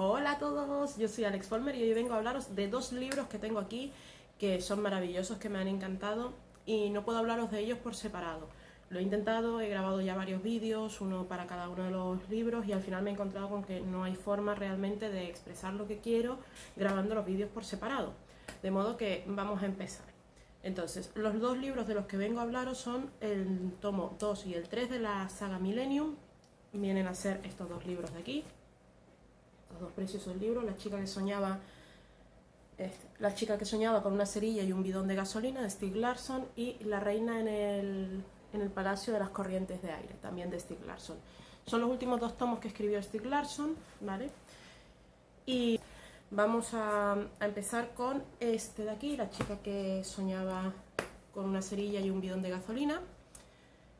Hola a todos, yo soy Alex Folmer y hoy vengo a hablaros de dos libros que tengo aquí que son maravillosos, que me han encantado y no puedo hablaros de ellos por separado. Lo he intentado, he grabado ya varios vídeos, uno para cada uno de los libros y al final me he encontrado con que no hay forma realmente de expresar lo que quiero grabando los vídeos por separado. De modo que vamos a empezar. Entonces, los dos libros de los que vengo a hablaros son el tomo 2 y el 3 de la saga Millennium. Vienen a ser estos dos libros de aquí. Los dos preciosos libros, la chica que soñaba con una cerilla y un bidón de gasolina de Stieg Larsson y La reina en el palacio de las corrientes de aire, también de Stieg Larsson. Son los últimos dos tomos que escribió Stieg Larsson, ¿vale? Y vamos a empezar con este de aquí, la chica que soñaba con una cerilla y un bidón de gasolina.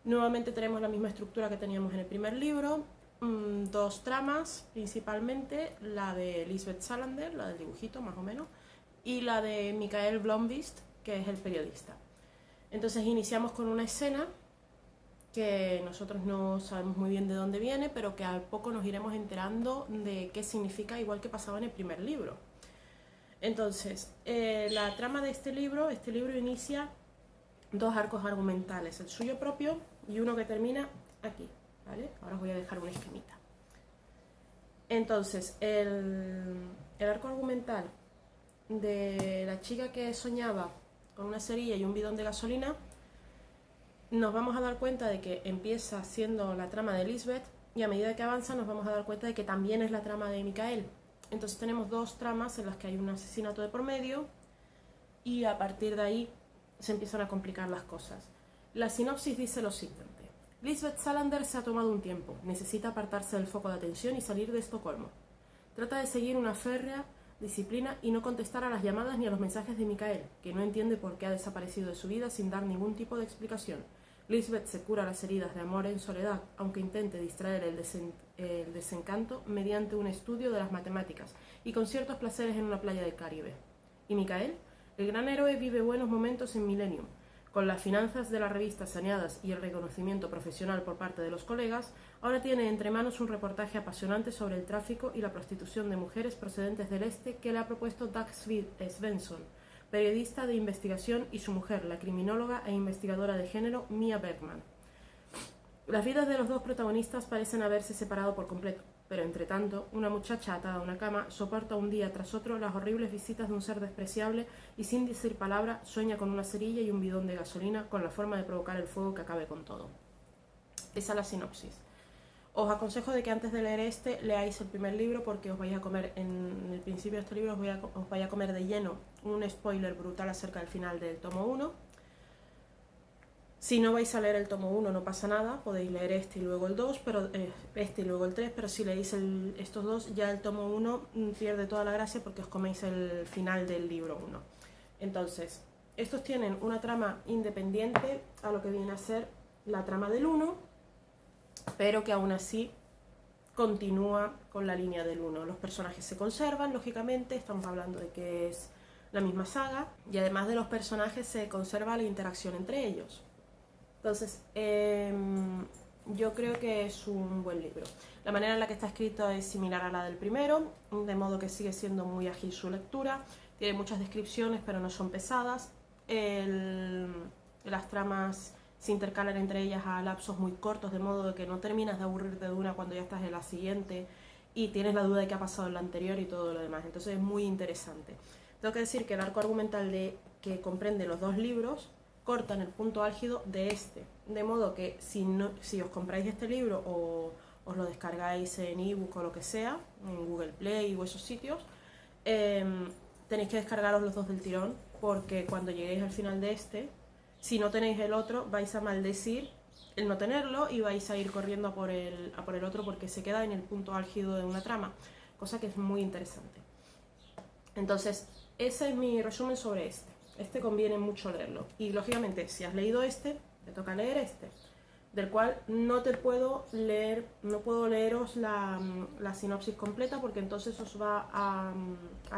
Nuevamente tenemos la misma estructura que teníamos en el primer libro. Dos tramas principalmente, la de Lisbeth Salander, la del dibujito más o menos, y la de Mikael Blomqvist, que es el periodista. Entonces iniciamos con una escena que nosotros no sabemos muy bien de dónde viene, pero que al poco nos iremos enterando de qué significa, igual que pasaba en el primer libro. Entonces, la trama de este libro inicia dos arcos argumentales, el suyo propio y uno que termina aquí. ¿Vale? Ahora os voy a dejar una esquemita. Entonces, el arco argumental de la chica que soñaba con una cerilla y un bidón de gasolina, nos vamos a dar cuenta de que empieza siendo la trama de Lisbeth y a medida que avanza nos vamos a dar cuenta de que también es la trama de Mikael. Entonces tenemos dos tramas en las que hay un asesinato de por medio y a partir de ahí se empiezan a complicar las cosas. La sinopsis dice lo siguiente. Lisbeth Salander se ha tomado un tiempo, necesita apartarse del foco de atención y salir de Estocolmo. Trata de seguir una férrea disciplina y no contestar a las llamadas ni a los mensajes de Mikael, que no entiende por qué ha desaparecido de su vida sin dar ningún tipo de explicación. Lisbeth se cura las heridas de amor en soledad, aunque intente distraer el desencanto mediante un estudio de las matemáticas y con ciertos placeres en una playa del Caribe. ¿Y Mikael? El gran héroe vive buenos momentos en Millennium. Con las finanzas de la revista saneadas y el reconocimiento profesional por parte de los colegas, ahora tiene entre manos un reportaje apasionante sobre el tráfico y la prostitución de mujeres procedentes del este que le ha propuesto Dag Svensson, periodista de investigación, y su mujer, la criminóloga e investigadora de género Mia Bergman. Las vidas de los dos protagonistas parecen haberse separado por completo, pero entre tanto, una muchacha atada a una cama soporta un día tras otro las horribles visitas de un ser despreciable y sin decir palabra sueña con una cerilla y un bidón de gasolina con la forma de provocar el fuego que acabe con todo. Esa es la sinopsis. Os aconsejo de que antes de leer leáis el primer libro porque os vais a comer, en el principio de este libro os vais a comer de lleno un spoiler brutal acerca del final del tomo 1. Si no vais a leer el tomo 1 no pasa nada, podéis leer este y luego el 2, pero este y luego el 3, pero si leéis estos dos, ya el tomo 1 pierde toda la gracia porque os coméis el final del libro 1. Entonces, estos tienen una trama independiente a lo que viene a ser la trama del 1, pero que aún así continúa con la línea del 1. Los personajes se conservan, lógicamente, estamos hablando de que es la misma saga, y además de los personajes se conserva la interacción entre ellos. Entonces, yo creo que es un buen libro. La manera en la que está escrito es similar a la del primero, de modo que sigue siendo muy ágil su lectura. Tiene muchas descripciones, pero no son pesadas. Las tramas se intercalan entre ellas a lapsos muy cortos, de modo que no terminas de aburrirte de una cuando ya estás en la siguiente y tienes la duda de qué ha pasado en la anterior y todo lo demás. Entonces es muy interesante. Tengo que decir que el arco argumental que comprende los dos libros corta en el punto álgido de este, de modo que si os compráis este libro o os lo descargáis en ebook o lo que sea, en Google Play o esos sitios, tenéis que descargaros los dos del tirón, porque cuando lleguéis al final de este, si no tenéis el otro, vais a maldecir el no tenerlo y vais a ir corriendo a por el otro porque se queda en el punto álgido de una trama, cosa que es muy interesante. Entonces, ese es mi resumen sobre este. Este conviene mucho leerlo. Y lógicamente, si has leído este, te toca leer este, del cual no puedo leeros la sinopsis completa porque entonces os va a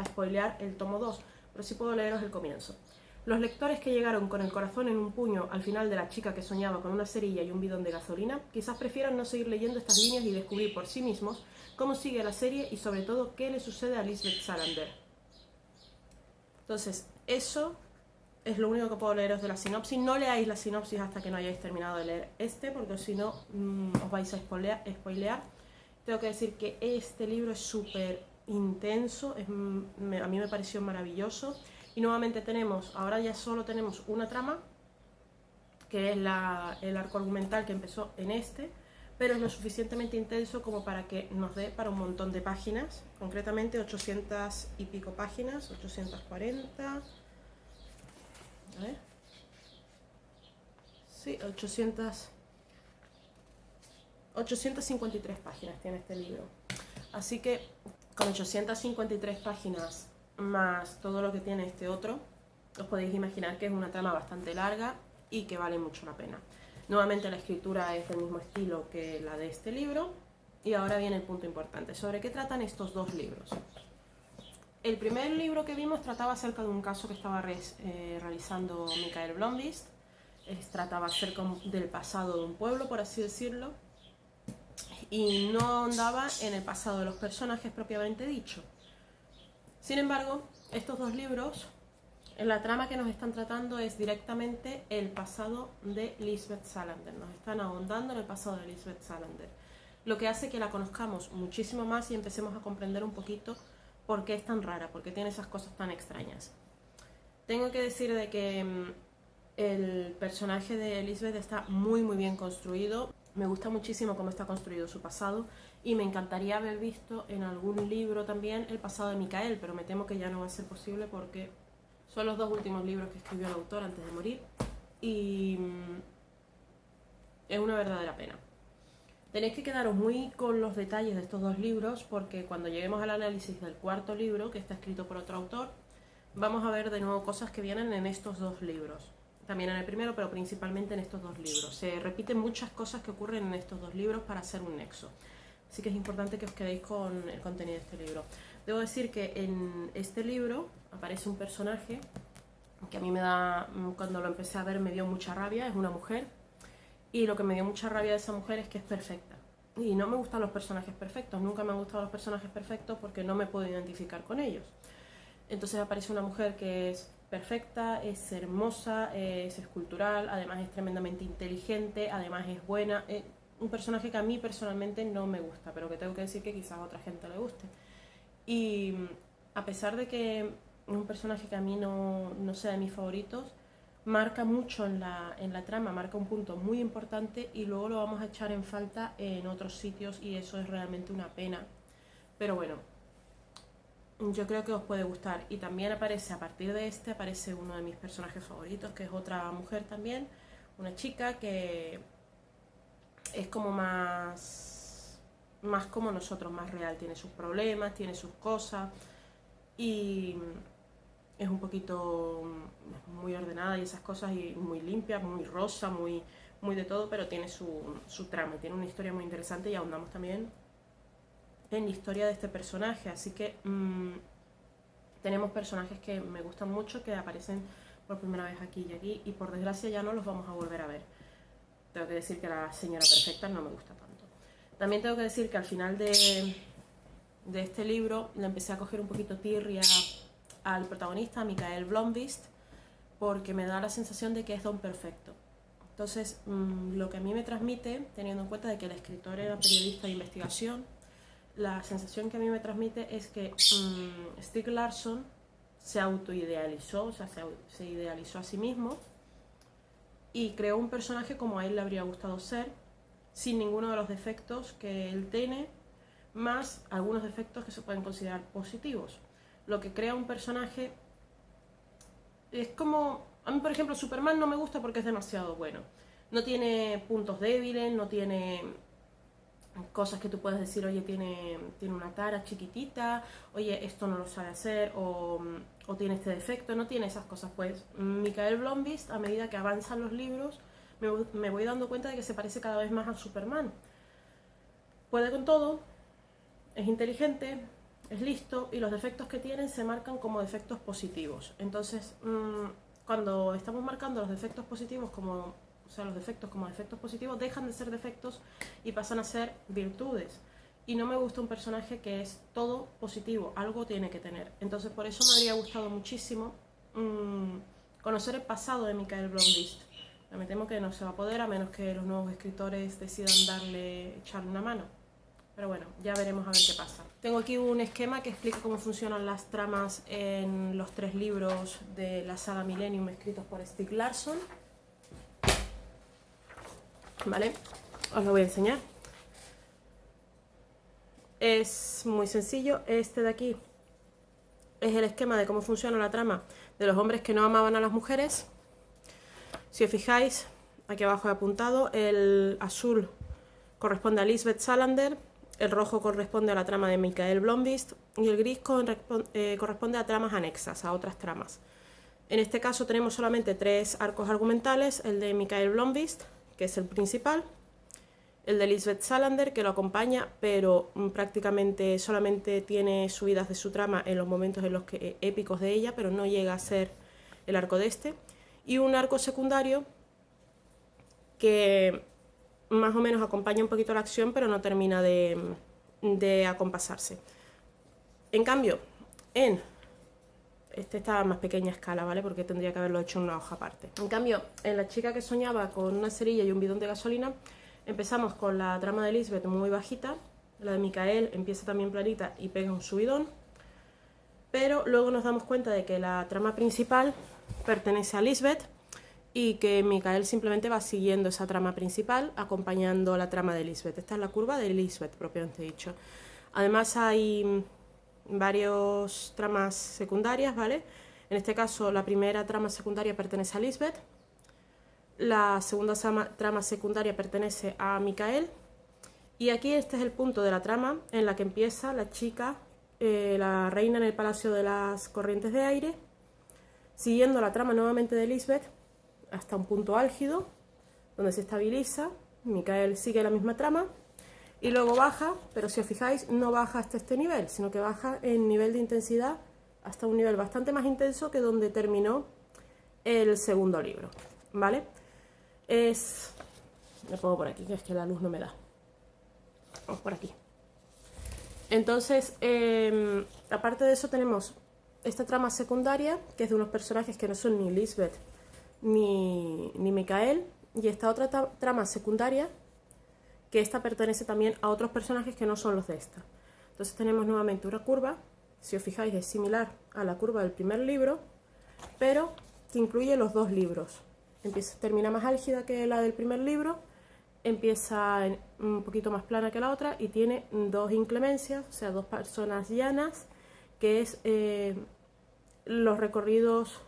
spoilear el tomo 2, pero sí puedo leeros el comienzo. Los lectores que llegaron con el corazón en un puño al final de La chica que soñaba con una cerilla y un bidón de gasolina, quizás prefieran no seguir leyendo estas líneas y descubrir por sí mismos cómo sigue la serie y sobre todo qué le sucede a Lisbeth Salander. Entonces, eso es lo único que puedo leeros de la sinopsis. No leáis la sinopsis hasta que no hayáis terminado de leer porque si no os vais a spoilear. Tengo que decir que este libro es súper intenso, a mí me pareció maravilloso. Y nuevamente ahora ya solo tenemos una trama, que es el arco argumental que empezó en pero es lo suficientemente intenso como para que nos dé para un montón de páginas, concretamente 800 y pico páginas, 840, a ver, sí, 853 páginas tiene este libro. Así que con 853 páginas más todo lo que tiene este otro, os podéis imaginar que es una trama bastante larga y que vale mucho la pena. Nuevamente la escritura es del mismo estilo que la de este libro. Y ahora viene el punto importante. ¿Sobre qué tratan estos dos libros? El primer libro que vimos trataba acerca de un caso que estaba realizando Mikael Blomkvist. Trataba acerca del pasado de un pueblo, por así decirlo. Y no ahondaba en el pasado de los personajes propiamente dicho. Sin embargo, estos dos libros, la trama que nos están tratando es directamente el pasado de Lisbeth Salander. Nos están ahondando en el pasado de Lisbeth Salander, lo que hace que la conozcamos muchísimo más y empecemos a comprender un poquito por qué es tan rara, por qué tiene esas cosas tan extrañas. Tengo que decir de que el personaje de Lisbeth está muy bien construido. Me gusta muchísimo cómo está construido su pasado y me encantaría haber visto en algún libro también el pasado de Mikael, pero me temo que ya no va a ser posible porque son los dos últimos libros que escribió el autor antes de morir y es una verdadera pena. Tenéis que quedaros muy con los detalles de estos dos libros porque cuando lleguemos al análisis del cuarto libro, que está escrito por otro autor, vamos a ver de nuevo cosas que vienen en estos dos libros. También en el primero, pero principalmente en estos dos libros. Se repiten muchas cosas que ocurren en estos dos libros para hacer un nexo. Así que es importante que os quedéis con el contenido de este libro. Debo decir que en este libro aparece un personaje que a mí cuando lo empecé a ver me dio mucha rabia, es una mujer. Y lo que me dio mucha rabia de esa mujer es que es perfecta. Y no me gustan los personajes perfectos, nunca me han gustado los personajes perfectos porque no me puedo identificar con ellos. Entonces aparece una mujer que es perfecta, es hermosa, es escultural, además es tremendamente inteligente, además es buena. Un personaje que a mí personalmente no me gusta, pero que tengo que decir que quizás a otra gente le guste. Y a pesar de que es un personaje que a mí no sea de mis favoritos, marca mucho en la trama, marca un punto muy importante y luego lo vamos a echar en falta en otros sitios y eso es realmente una pena. Pero bueno, yo creo que os puede gustar. Y también a partir de aparece uno de mis personajes favoritos, que es otra mujer también, una chica que es como más como nosotros, más real, tiene sus problemas, tiene sus cosas y es un poquito muy ordenada y esas cosas y muy limpia, muy rosa, muy de todo, pero tiene su trama, tiene una historia muy interesante y ahondamos también en la historia de este personaje, así que tenemos personajes que me gustan mucho, que aparecen por primera vez aquí y aquí, y por desgracia ya no los vamos a volver a ver. Tengo que decir que la señora perfecta no me gusta tanto. También tengo que decir que al final de este libro le empecé a coger un poquito tirria al protagonista, a Mikael Blomkvist, porque me da la sensación de que es don perfecto. Entonces, lo que a mí me transmite, teniendo en cuenta de que el escritor era periodista de investigación, la sensación que a mí me transmite es que Stieg Larsson se autoidealizó, o sea, se idealizó a sí mismo y creó un personaje como a él le habría gustado ser, sin ninguno de los defectos que él tiene, más algunos defectos que se pueden considerar positivos. Lo que crea un personaje es como... A mí, por ejemplo, Superman no me gusta porque es demasiado bueno. No tiene puntos débiles, no tiene cosas que tú puedes decir, oye, tiene una tara chiquitita, oye, esto no lo sabe hacer, o tiene este defecto, no tiene esas cosas. Pues Mikael Blomkvist, a medida que avanzan los libros, me voy dando cuenta de que se parece cada vez más a Superman. Puede con todo, es inteligente, es listo, y los defectos que tienen se marcan como defectos positivos. Entonces, cuando estamos marcando los defectos positivos como, o sea, los defectos como defectos positivos, dejan de ser defectos y pasan a ser virtudes. Y no me gusta un personaje que es todo positivo, algo tiene que tener. Entonces por eso me habría gustado muchísimo conocer el pasado de Mikael Blomkvist. Me temo que no se va a poder a menos que los nuevos escritores decidan echarle una mano. Pero bueno, ya veremos a ver qué pasa. Tengo aquí un esquema que explica cómo funcionan las tramas en los 3 libros de la saga Millennium escritos por Stieg Larsson. ¿Vale? Os lo voy a enseñar. Es muy sencillo. Este de aquí es el esquema de cómo funciona la trama de los hombres que no amaban a las mujeres. Si os fijáis, aquí abajo he apuntado, el azul corresponde a Lisbeth Salander, el rojo corresponde a la trama de Mikael Blomkvist y el gris corresponde a tramas anexas, a otras tramas. En este caso tenemos solamente 3 arcos argumentales, el de Mikael Blomkvist, que es el principal, el de Lisbeth Salander, que lo acompaña, pero prácticamente solamente tiene subidas de su trama en los momentos en los que épicos de ella, pero no llega a ser el arco de este, y un arco secundario que más o menos acompaña un poquito la acción, pero no termina de acompasarse. En cambio, este está a más pequeña escala, ¿vale? Porque tendría que haberlo hecho en una hoja aparte. En cambio, en La chica que soñaba con una cerilla y un bidón de gasolina, empezamos con la trama de Lisbeth muy bajita, la de Mikael empieza también planita y pega un subidón, pero luego nos damos cuenta de que la trama principal pertenece a Lisbeth y que Mikael simplemente va siguiendo esa trama principal, acompañando la trama de Lisbeth. Esta es la curva de Lisbeth, propiamente dicho. Además hay varias tramas secundarias, ¿vale? En este caso, la primera trama secundaria pertenece a Lisbeth, la segunda trama secundaria pertenece a Mikael, y aquí este es el punto de la trama en la que empieza la chica, la reina en el Palacio de las Corrientes de Aire, siguiendo la trama nuevamente de Lisbeth, hasta un punto álgido, donde se estabiliza, Mikael sigue la misma trama, y luego baja, pero si os fijáis, no baja hasta este nivel, sino que baja en nivel de intensidad hasta un nivel bastante más intenso que donde terminó el segundo libro, ¿vale? Me pongo por aquí, que es que la luz no me da. Vamos por aquí. Entonces, aparte de eso tenemos esta trama secundaria, que es de unos personajes que no son ni Lisbeth ni Mikael, y esta otra trama secundaria, que esta pertenece también a otros personajes que no son los de esta. Entonces tenemos nuevamente una curva, si os fijáis es similar a la curva del primer libro, pero que incluye los 2 libros. Termina más álgida que la del primer libro, empieza un poquito más plana que la otra y tiene 2 inclemencias, o sea, 2 zonas llanas, que es los recorridos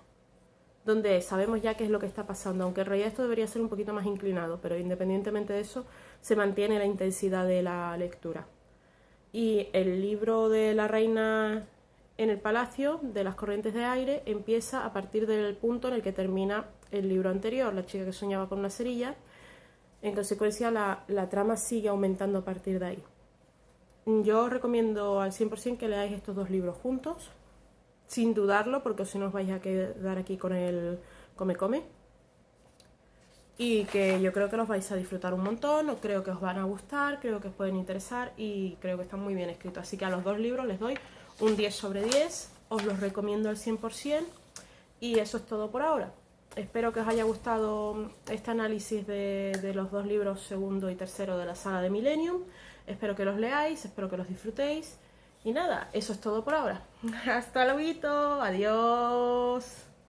donde sabemos ya qué es lo que está pasando, aunque en realidad esto debería ser un poquito más inclinado, pero independientemente de eso, se mantiene la intensidad de la lectura. Y el libro de la reina en el Palacio de las Corrientes de Aire empieza a partir del punto en el que termina el libro anterior, La chica que soñaba con una cerilla. En consecuencia, la trama sigue aumentando a partir de ahí. Yo os recomiendo al 100% que leáis estos 2 libros juntos, sin dudarlo, porque si no os vais a quedar aquí con el come. Y que yo creo que los vais a disfrutar un montón, o creo que os van a gustar, creo que os pueden interesar y creo que están muy bien escritos. Así que a los 2 libros les doy un 10 sobre 10, os los recomiendo al 100% y eso es todo por ahora. Espero que os haya gustado este análisis de los 2 libros segundo y tercero de la saga de Millennium. Espero que los leáis, espero que los disfrutéis. Y nada, eso es todo por ahora. Hasta luego, adiós.